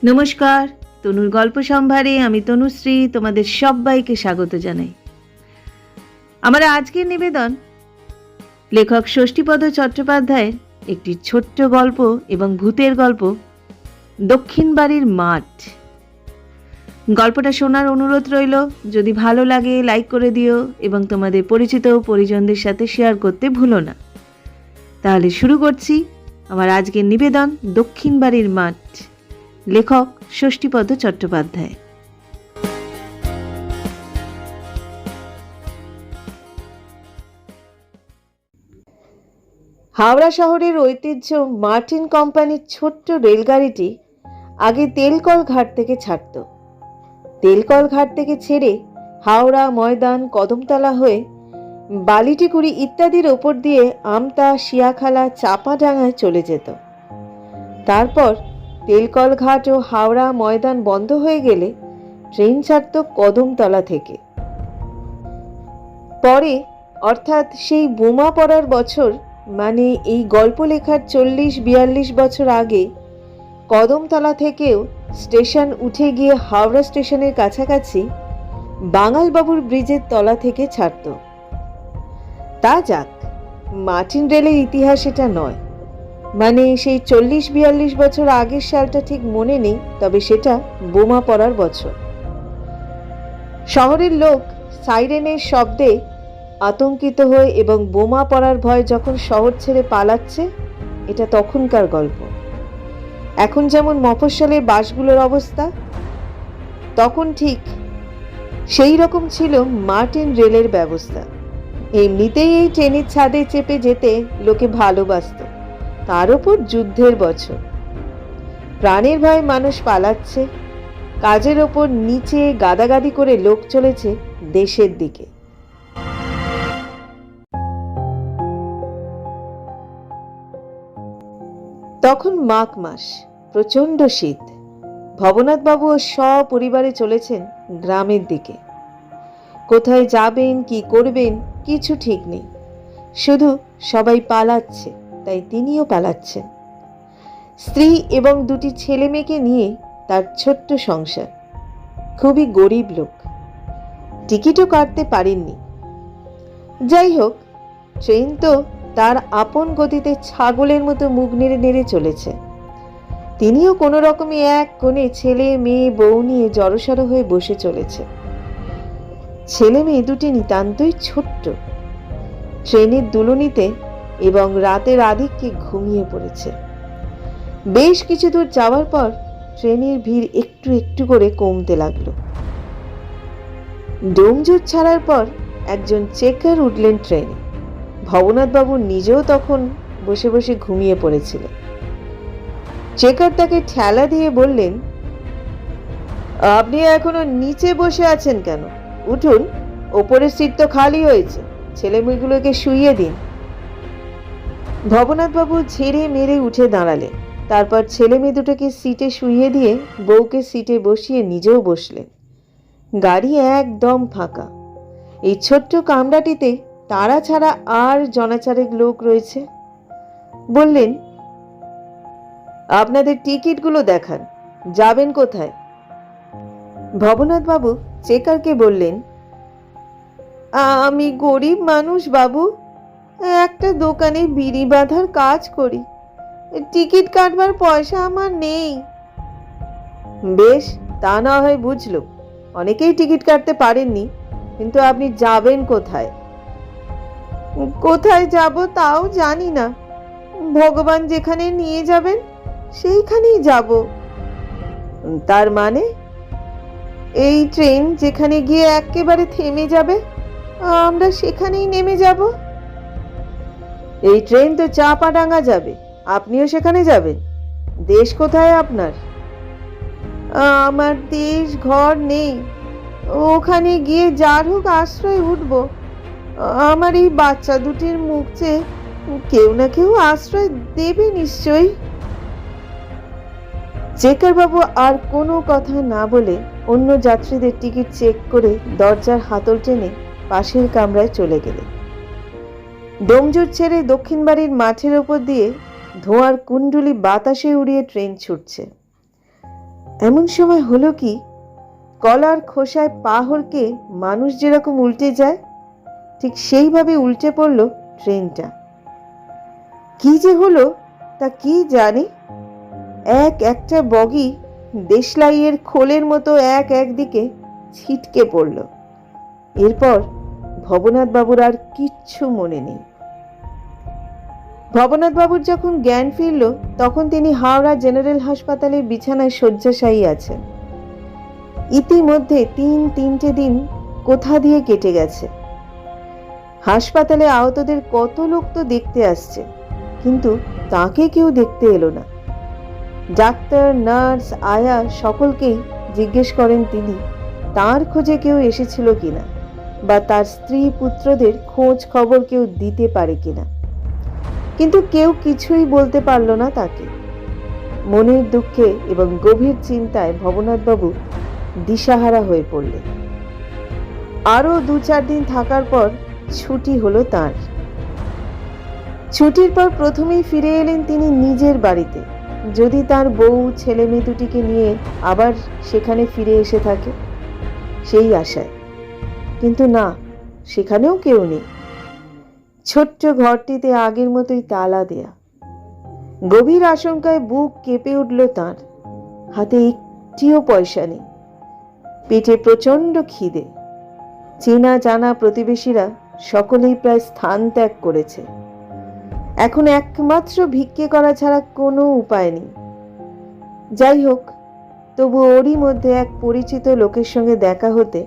নমস্কার, তনুর গল্প সম্ভারে আমি তনুশ্রী তোমাদের সবাইকে স্বাগত জানাই। আমার আজকের নিবেদন লেখক ষষ্ঠীপদ চট্টোপাধ্যায়ের একটি ছোট্ট গল্প এবং ভূতের গল্প, দক্ষিণ বাড়ির মাঠ। গল্পটা শোনার অনুরোধ রইল। যদি ভালো লাগে লাইক করে দিও এবং তোমাদের পরিচিত পরিজনদের সাথে শেয়ার করতে ভুলো না। তাহলে শুরু করছি আমার আজকের নিবেদন, দক্ষিণ বাড়ির মাঠ, লেখক ষষ্ঠীপদ চট্টোপাধ্যায়। হাওড়া শহরের ঐতিহ্য মার্টিন কোম্পানির ছোট্ট রেলগাড়িটি আগে তেলকল ঘাট থেকে ছাড়ত। তেলকল ঘাট থেকে ছেড়ে হাওড়া, ময়দান, কদমতলা হয়ে বালিটিকুড়ি ইত্যাদির ওপর দিয়ে আমতা, শিয়াখালা, চাপাডাঙ্গায় চলে যেত। তারপর তেলকল ঘাট ও হাওড়া ময়দান বন্ধ হয়ে গেলে ট্রেন ছাড়ত কদমতলা থেকে। পরে, অর্থাৎ সেই বোমা পড়ার বছর, মানে এই গল্প লেখার 40-42 বছর আগে, কদমতলা থেকেও স্টেশন উঠে গিয়ে হাওড়া স্টেশনের কাছাকাছি বাঙালবাবুর ব্রিজের তলা থেকে ছাড়ত। তা যাক, মার্টিন রেলের ইতিহাস এটা নয়। মানে সেই 40-42 বছর আগের সালটা ঠিক মনে নেই, তবে সেটা বোমা পড়ার বছর। শহরের লোক সাইরেনের শব্দে আতঙ্কিত হয়ে এবং বোমা পড়ার ভয় যখন শহর ছেড়ে পালাচ্ছে, এটা তখনকার গল্প। এখন যেমন মফস্বলের বাসগুলোর অবস্থা, তখন ঠিক সেই রকম ছিল মার্টিন রেলের ব্যবস্থা। এমনিতেই এই ট্রেনের ছাদে চেপে যেতে লোকে ভালোবাসত, তার উপর যুদ্ধের বছর। প্রাণের ভয়ে মানুষ পালাচ্ছে, কাজের ওপর নিচে গাদাগাদি করে লোক চলেছে দেশের দিকে। তখন মাঘ মাস, প্রচণ্ড শীত। ভবনাথবাবু ও সপরিবারে চলেছেন গ্রামের দিকে। কোথায় যাবেন, কি করবেন, কিছু ঠিক নেই। শুধু সবাই পালাচ্ছে, তাই তিনিও পালাচ্ছেন। স্ত্রী এবং দুটি ছেলে মেয়েকে নিয়ে তার ছোট্ট সংসার। খুবই গরিব লোক, টিকিটও কাটতে পারেননি। যাই হোক, ট্রেন তো তার আপন গতিতে ছাগলের মতো মুখ নেড়ে নেড়ে চলেছে। তিনিও কোনো রকমে এক কোণে ছেলে মেয়ে বউ নিয়ে জড়সড় হয়ে বসে চলেছে। ছেলে মেয়ে দুটি নিতান্তই ছোট্ট, ট্রেনের দুলুনিতে এবং রাতের আধিক্যে ঘুমিয়ে পড়েছে। বেশ কিছু দূর যাওয়ার পর ট্রেনের ভিড় একটু একটু করে কমতে লাগলো। ডোমজুর ছাড়ার পর একজন চেকার উঠলেন ট্রেনে। ভবনাথবাবু নিজেও তখন বসে বসে ঘুমিয়ে পড়েছিলেন। চেকার তাকে ঠেলা দিয়ে বললেন, আপনি এখনো নিচে বসে আছেন কেন? উঠুন, ওপরের সিট তো খালি হয়েছে, ছেলে মেয়েগুলোকে শুইয়ে দিন। ভবনাথবাবু ঝেড়ে মেরে উঠে দাঁড়ালেন। তারপর ছেলে মেয়ে দুটোকে সিটে শুইয়ে দিয়ে বউকে সিটে বসিয়ে নিজেও বসলেন। গাড়ি একদম ফাঁকা। এই ছোট্ট কামরাটিতে তারা ছাড়া আর জনাচারেক লোক রয়েছে। বললেন, আপনাদের টিকিটগুলো দেখান, যাবেন কোথায়? ভবনাথবাবু চেকারকে বললেন, আমি গরিব মানুষ বাবু, একটা দোকানে বিড়ি বাঁধার কাজ করি, টিকিট কাটবার পয়সা আমার নেই। বেশ, তা না হয় বুঝলো, অনেকেই টিকিট কাটতে পারেননি, কিন্তু আপনি যাবেন কোথায়? কোথায় যাব তাও জানি না, ভগবান যেখানে নিয়ে যাবেন সেইখানেই যাব। তার মানে? এই ট্রেন যেখানে গিয়ে একেবারে থেমে যাবে, আমরা সেখানেই নেমে যাব। এই ট্রেন তো চাপাডাঙ্গা যাবে, আপনিও সেখানে যাবেন? দেশ কোথায় আপনার? আমার দেশ ঘর নেই, ওখানে গিয়ে যার হোক আশ্রয় উঠব। আমার এই বাচ্চা দুটির মুখ চেয়ে কেউ না কেউ আশ্রয় দেবে নিশ্চয়ই। চেকার বাবু আর কোনো কথা না বলে অন্য যাত্রীদের টিকিট চেক করে দরজার হাতল টেনে পাশের কামরায় চলে গেলেন। ডোমজুর ছেড়ে দক্ষিণ বাড়ির মাঠের ওপর দিয়ে ধোঁয়ার কুণ্ডুলি বাতাসে উড়িয়ে ট্রেন ছুটছে। এমন সময় হলো কি, কলার খোসায় পা হড়কে মানুষ যেরকম উল্টে যায় ঠিক সেইভাবে উল্টে পড়ল ট্রেনটা। কি যে হলো তা কি জানে। একটা বগি দেশলাইয়ের খোলের মতো একদিকে ছিটকে পড়ল। এরপর ভবনাথ বাবুর আর কিচ্ছু মনে নেই। ভবনাথ বাবুর যখন জ্ঞান ফিরল তখন তিনি হাওড়া জেনারেল হাসপাতালের বিছানায় শয্যাশায়ী আছেন। ইতিমধ্যে তিনটে দিন কোথা দিয়ে কেটে গেছে। হাসপাতালে আহতদের কত লোক তো দেখতে আসছে, কিন্তু তাকে কেউ দেখতে এলো না। ডাক্তার, নার্স, আয়া সকলকেই জিজ্ঞেস করেন তিনি তার খোঁজে কেউ এসেছিল কিনা, বা তার স্ত্রী পুত্রদের খোঁজ খবর কেউ দিতে পারে কিনা, কিন্তু কেউ কিছুই বলতে পারল না তাকে। মনের দুঃখে এবং গভীর চিন্তায় ভবনাথবাবু দিশাহারা হয়ে পড়লেন। আরো 2-4 দিন থাকার পর ছুটি হলো তার। ছুটির পর প্রথমেই ফিরে এলেন তিনি নিজের বাড়িতে, যদি তার বউ ছেলে মেয়ে দুটিকে নিয়ে আবার সেখানে ফিরে এসে থাকে সেই আশায়। কিন্তু না, সেখানেও কেউ নেই। ছোট্ট ঘরটিতে আগের মতোই তালা দেয়া। গভীর আশঙ্কায় বুক কেঁপে উঠল তাঁর। হাতে একটিও পয়সা নেই, পেটে প্রচন্ড খিদে। চেনা জানা প্রতিবেশীরা সকলেই প্রায় স্থান ত্যাগ করেছে। এখন একমাত্র ভিক্ষে করা ছাড়া কোনো উপায় নেই। যাই হোক, তবু ওরই মধ্যে এক পরিচিত লোকের সঙ্গে দেখা হতে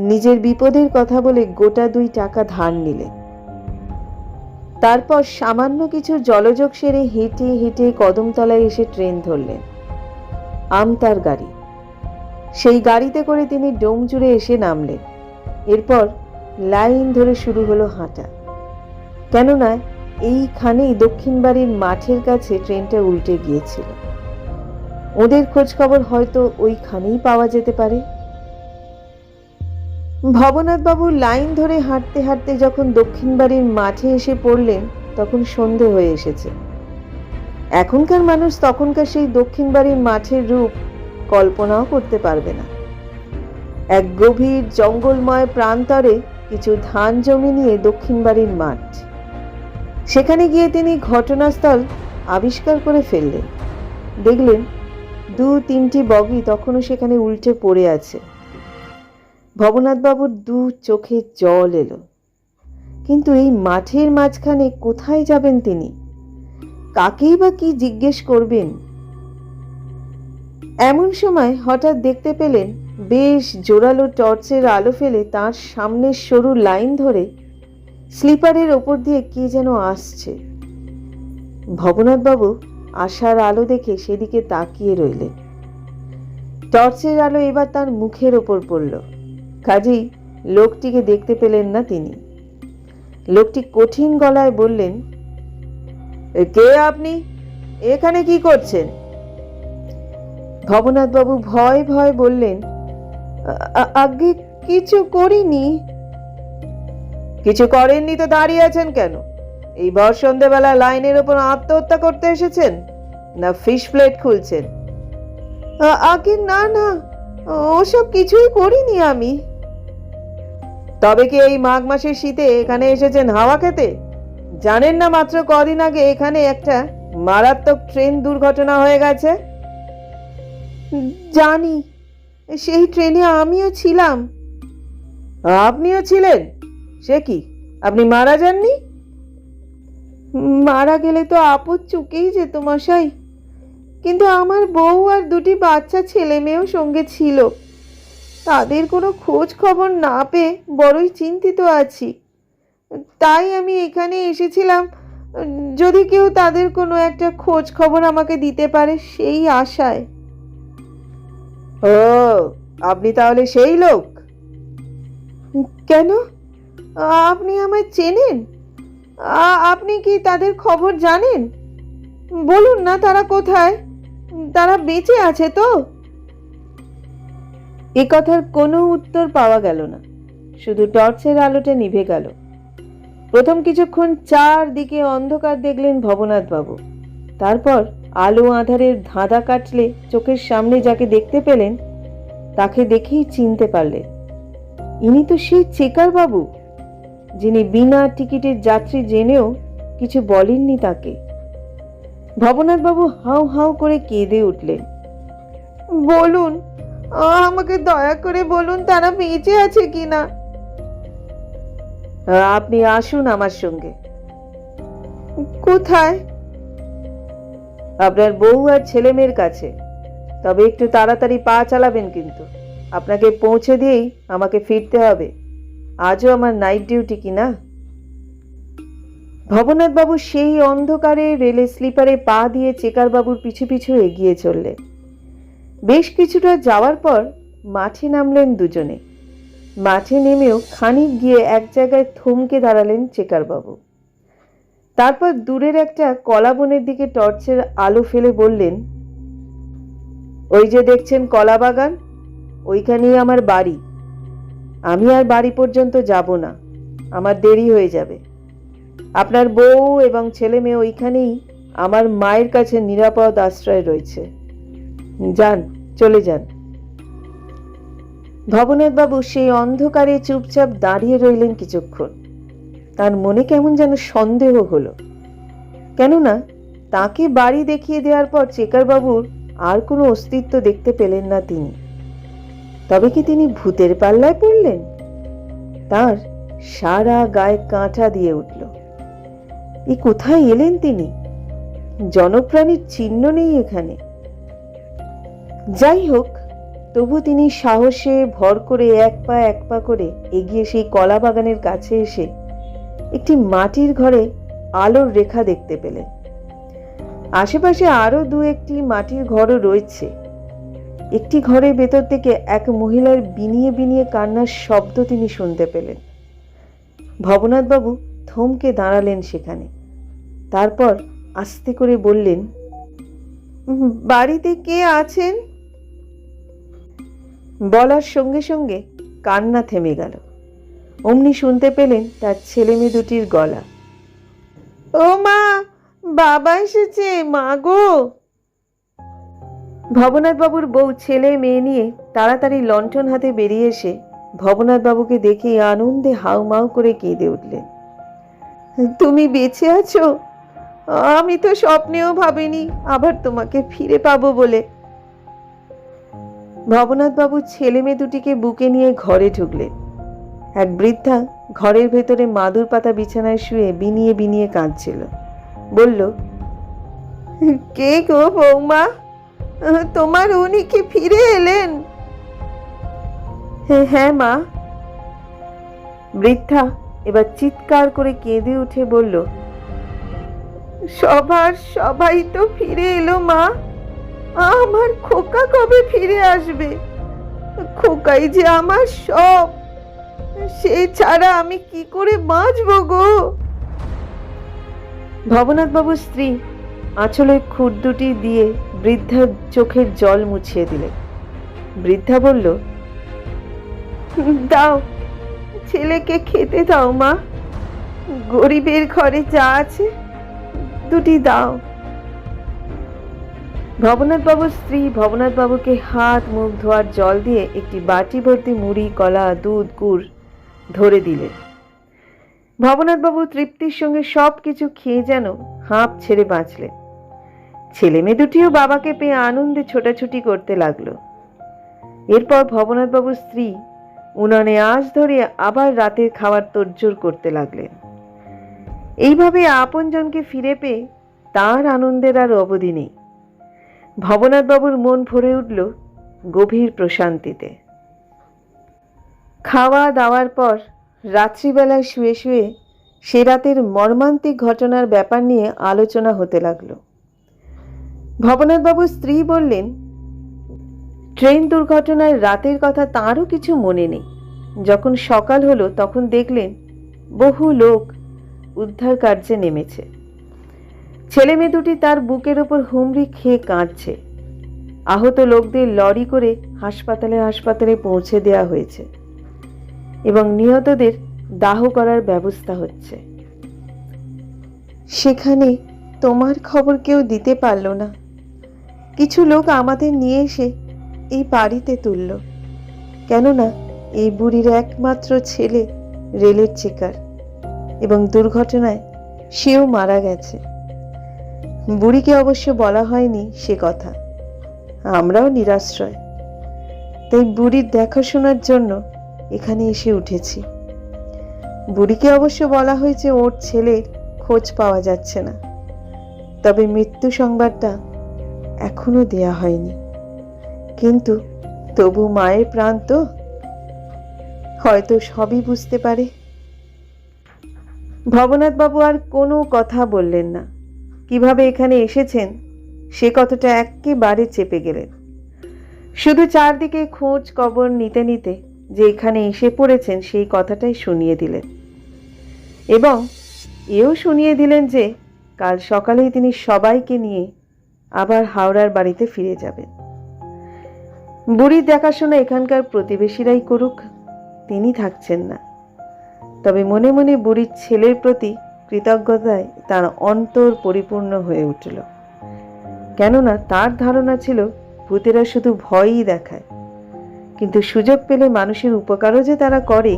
নিজের বিপদের কথা বলে গোটা 2 টাকা ধার নিলেন। তারপর সামান্য কিছু জলযোগ সেরে হেঁটে হেঁটে কদমতলায় এসে ট্রেন ধরলেন। আমতার গাড়ি। সেই গাড়িতে করে তিনি ডোমজুড়ে এসে নামলেন। এরপর লাইন ধরে শুরু হলো হাঁটা। কেননা এইখানেই দক্ষিণ বাড়ির মাঠের কাছে ট্রেনটা উল্টে গিয়েছিল। ওদের খোঁজ খবর হয়তো ওইখানেই পাওয়া যেতে পারে। ভবনাথবাবু লাইন ধরে হাঁটতে হাঁটতে যখন দক্ষিণ বাড়ির মাঠে এসে পড়লেন তখন সন্ধে হয়ে এসেছে। এখনকার মানুষ তখনকার সেই দক্ষিণ বাড়ির মাঠের রূপ কল্পনাও করতে পারবে না। এক গভীর জঙ্গলময় প্রান্তরে কিছু ধান জমি নিয়ে দক্ষিণ বাড়ির মাঠ। সেখানে গিয়ে তিনি ঘটনাস্থল আবিষ্কার করে ফেললেন। দেখলেন 2-3টি বগি তখনও সেখানে উল্টে পড়ে আছে। ভবনাথবাবুর 2 চোখে জল এলো। কিন্তু এই মাঠের মাঝখানে কোথায় যাবেন তিনি? কাকেই বা কি জিজ্ঞেস করবেন? এমন সময় হঠাৎ দেখতে পেলেন বেশ জোরালো টর্চের আলো ফেলে তার সামনের সরু লাইন ধরে স্লিপারের ওপর দিয়ে কে যেন আসছে। ভবনাথবাবু আশার আলো দেখে সেদিকে তাকিয়ে রইলেন। টর্চের আলো এবার তার মুখের ওপর পড়ল, কাজেই লোকটিকে দেখতে পেলেন না তিনি। লোকটি কঠিন গলায় বললেন, কে আপনি? এখানে কি করছেন? ভবনাথবাবু ভয় ভয় বললেন, আগে কিছু করিনি। কিছু করেননি তো দাঁড়িয়ে আছেন কেন? এই ভর সন্ধ্যেবেলা লাইনের ওপর আত্মহত্যা করতে এসেছেন, না ফিশ প্লেট খুলছেন? আগে না না, ওসব কিছুই করিনি আমি। তবে কি এই মাঘ মাসের শীতে এখানে এসেছেন হাওয়া খেতে? জানেন না মাত্র কদিন আগে এখানে একটা মারাত্মক ট্রেন দুর্ঘটনা হয়ে গেছে? জানি, সেই ট্রেনে আমিও ছিলাম। আপনিও ছিলেন? সে কি, আপনি মারা যাননি? মারা গেলে তো আপদ চুকেই যেত মশাই, কিন্তু আমার বউ আর 2টি বাচ্চা ছেলে মেয়েও সঙ্গে ছিল। তাদের কোনো খোঁজ খবর না পেয়ে বড়ই চিন্তিত আছি। তাই আমি এখানে এসেছিলাম, যদি কেউ তাদের কোনো একটা খোঁজ খবর আমাকে দিতে পারে সেই আশায়। ও, আপনি তাহলে সেই লোক? কেন, আপনি আমায় চেনেন? আপনি কি তাদের খবর জানেন? বলুন না, তারা কোথায়? তারা বেঁচে আছে তো? এ কথার কোনো উত্তর পাওয়া গেল না, শুধু টর্চের আলোটা নিভে গেল। প্রথম কিছুক্ষণ চারদিকে অন্ধকার দেখলেন ভবনাথবাবু, তারপর আলো আঁধারের ধাঁধা কাটলে চোখের সামনে যাকে দেখতে পেলেন তাকে দেখেই চিনতে পারলেন ইনি তো সেই চেকার বাবু, যিনি বিনা টিকিটের যাত্রী জেনেও কিছু বলেননি তাকে। ভবনাথ বাবু হাউ হাউ করে কেঁদে উঠলেন। বলুন, আমাকে দয়া করে বলুন তারা বেঁচে আছে কিনা। আপনি আসুন আমার সঙ্গে। কোথায়? আপনার বউ আর ছেলে মেয়ের কাছে। তবে একটু তাড়াতাড়ি পা চালাবেন, কিন্তু আপনাকে পৌঁছে দিয়েই আমাকে ফিরতে হবে। আজও আমার নাইট ডিউটি কিনা। ভবনাথ বাবু সেই অন্ধকারে রেলের স্লিপারে পা দিয়ে চেকার বাবুর পিছু পিছু এগিয়ে চললেন। বেশ কিছুটা যাওয়ার পর মাঠে নামলেন দুজনে। মাঠে নেমেও খানিক গিয়ে এক জায়গায় থমকে দাঁড়ালেন চেকার বাবু। তারপর দূরের একটা কলা বনের দিকে টর্চের আলো ফেলে বললেন, ওই যে দেখছেন কলা বাগান, ওইখানেই আমার বাড়ি। আমি আর বাড়ি পর্যন্ত যাব না, আমার দেরি হয়ে যাবে। আপনার বউ এবং ছেলে মেয়ে ওইখানেই আমার মায়ের কাছে নিরাপদ আশ্রয় রয়েছে। যান, চলে যান। ভবনাথ বাবু সেই অন্ধকারে চুপচাপ দাঁড়িয়ে রইলেন কিছুক্ষণ। তার মনে কেমন যেন সন্দেহ হলো, কেননা তাকে বাড়ি দেখিয়ে দেওয়ার পর চেকার বাবুর আর কোনো অস্তিত্ব দেখতে পেলেন না তিনি। তবে কি তিনি ভূতের পাল্লায় পড়লেন? তার সারা গায়ে কাঁটা দিয়ে উঠল। এই কোথায় এলেন তিনি? জনপ্রাণীর চিহ্ন নেই এখানে। যাই হোক, তবু তিনি সাহসে ভর করে এক পা করে এগিয়ে সেই কলা বাগানের কাছে এসে একটি মাটির ঘরে আলোর রেখা দেখতে পেলেন। আশেপাশে আরো দু একটি মাটির ঘরও রয়েছে। একটি ঘরের ভেতর থেকে এক মহিলার বিনিয়ে বিনিয়ে কান্নার শব্দ তিনি শুনতে পেলেন। ভবনাথ বাবু থমকে দাঁড়ালেন সেখানে। তারপর আস্তে করে বললেন, বাড়িতে কে আছেন? বলার সঙ্গে সঙ্গে কান্না থেমে গেল। অমনি শুনতে পেলেন তার ছেলে মেয়ে দুটির গলা। ও মা, বাবা এসেছে, মা গো। ভবনাথ বাবুর বউ ছেলে মেয়ে নিয়ে তাড়াতাড়ি লণ্ঠন হাতে বেরিয়ে এসে ভবনাথ বাবুকে দেখে আনন্দে হাউমাউ করে কেঁদে উঠলেন। তুমি বেঁচে আছো? আমি তো স্বপ্নেও ভাবিনি আবার তোমাকে ফিরে পাবো বলে। ভবনাথ বাবু ছেলে মেয়ে দুটিকে বুকে নিয়ে ঘরে ঢুকলেন। এক বৃদ্ধা ঘরের ভেতরে মাদুর পাতা বিছানায় শুয়ে বিনিয়ে বিনিয়ে কাঁদছিল। বলল, কে গো বৌমা, তোমার উনি কি ফিরে এলেন? হ্যাঁ মা। বৃদ্ধা এবার চিৎকার করে কেঁদে উঠে বলল, সবাই তো ফিরে এলো মা, আমার খোকা কবে ফিরে আসবে? খোকাই যে আমার সব, সে ছাড়া আমি কি করে বাঁচবো গো? ভবনাথ বাবুর স্ত্রী আঁচলের খুঁট দুটি দিয়ে বৃদ্ধার চোখের জল মুছিয়ে দিলেন। বৃদ্ধা বলল, দাও, ছেলেকে খেতে দাও মা, গরিবের ঘরে যা আছে দুটি দাও। ভবনাথ বাবুর স্ত্রী ভবনাথ বাবুকে হাত মুখ ধোয়ার জল দিয়ে একটি বাটি ভর্তি মুড়ি, কলা, দুধ, গুড় ধরে দিলেন। ভবনাথ বাবু তৃপ্তির সঙ্গে সব কিছু খেয়ে যেন হাঁপ ছেড়ে বাঁচলেন। ছেলে মেয়ে দুটিও বাবাকে পেয়ে আনন্দে ছোটাছুটি করতে লাগলো। এরপর ভবনাথ বাবুর স্ত্রী উনানে আঁচ ধরে আবার রাতের খাবার তোড়জোড় করতে লাগলেন। এইভাবে আপনজনকে ফিরে পেয়ে তার আনন্দের আর অবধি নেই। ভবনাথ বাবুর মন ভরে উঠল গভীর প্রশান্তিতে। খাওয়া দাওয়ার পর রাত্রিবেলায় শুয়ে শুয়ে সে রাতের মর্মান্তিক ঘটনার ব্যাপার নিয়ে আলোচনা হতে লাগলো। ভবনাথ বাবুর স্ত্রী বললেন, ট্রেন দুর্ঘটনার রাতের কথা তাঁরও কিছু মনে নেই। যখন সকাল হলো তখন দেখলেন বহু লোক উদ্ধার কার্যে নেমেছে। ছেলে মেয়ে দুটি তার বুকের ওপর হুমড়ি খেয়ে কাঁদছে। আহত লোকদের লরি করে হাসপাতালে পৌঁছে দেওয়া হয়েছে এবং নিহতদের দাহ করার ব্যবস্থা হচ্ছে। সেখানে তোমার খবর কেউ দিতে পারল না, কিছু লোক আমাদের নিয়ে এসে এই বাড়িতে তুলল, কেননা এই বুড়ির একমাত্র ছেলে রেলের চেকার এবং দুর্ঘটনায় সেও মারা গেছে। বুড়িকে অবশ্য বলা হয়নি সে কথা, আমরাও নিরাশ্রয়, তাই বুড়ির দেখাশোনার জন্য এখানে এসে উঠেছি। বুড়িকে অবশ্য বলা হয়েছে ওর ছেলের খোঁজ পাওয়া যাচ্ছে না, তবে মৃত্যু সংবাদটা এখনো দেয়া হয়নি। কিন্তু তবু মায়ের প্রাণ তো, হয়তো সবই বুঝতে পারে। ভবনাথ বাবু আর কোনো কথা বললেন না। কিভাবে এখানে এসেছেন সে কথাটা একেবারে চেপে গেলেন। শুধু চারদিকে খোঁজ খবর নিতে নিতে যে এখানে এসে পড়েছেন সেই কথাটাই শুনিয়ে দিলেন, এবং এও শুনিয়ে দিলেন যে কাল সকালেই তিনি সবাইকে নিয়ে আবার হাওড়ার বাড়িতে ফিরে যাবেন। বুড়ির দেখাশোনা এখানকার প্রতিবেশীরাই করুক, তিনি থাকছেন না। তবে মনে মনে বুড়ির ছেলের প্রতি কৃতজ্ঞতায় তার অন্তর পরিপূর্ণ হয়ে উঠল, কেননা তার ধারণা ছিল ভূতেরা শুধু ভয়ই দেখায়, কিন্তু সুযোগ পেলে মানুষের উপকারও যে তারা করে,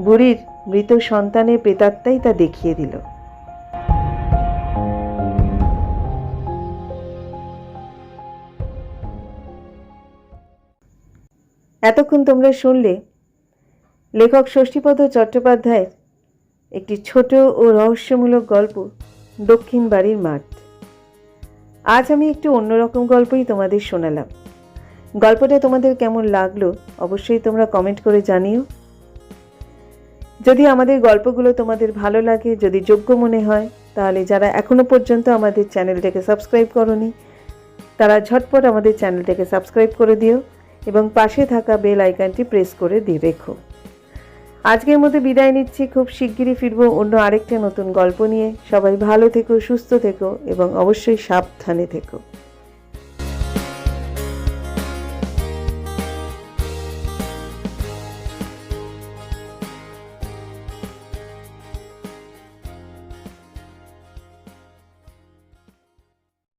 বুড়ির মৃত সন্তানের প্রেতাত্মাই তা দেখিয়ে দিল। এতক্ষণ তোমরা শুনলে লেখক ষষ্ঠীপদ চট্টোপাধ্যায়ের একটি ছোট ও রহস্যমূলক গল্প, দক্ষিণ বাড়ির মাঠ। আজ আমি একটু অন্যরকম গল্পই তোমাদের শোনালাম। গল্পটা তোমাদের কেমন লাগলো অবশ্যই তোমরা কমেন্ট করে জানিও। যদি আমাদের গল্পগুলো তোমাদের ভালো লাগে, যদি যোগ্য মনে হয়, তাহলে যারা এখনো পর্যন্ত আমাদের চ্যানেলটাকে সাবস্ক্রাইব করোনি তারা ঝটপট আমাদের চ্যানেলটাকে সাবস্ক্রাইব করে দিও এবং পাশে থাকা বেল আইকনটি প্রেস করে দিয়ে রেখো। আজকের মতো বিদায় নিচ্ছি, খুব শিগগিরই ফিরবো অন্য আরেকটা নতুন গল্প নিয়ে। সবাই ভালো থেকো, সুস্থ থেকো এবং অবশ্যই সাবধানে থেকো।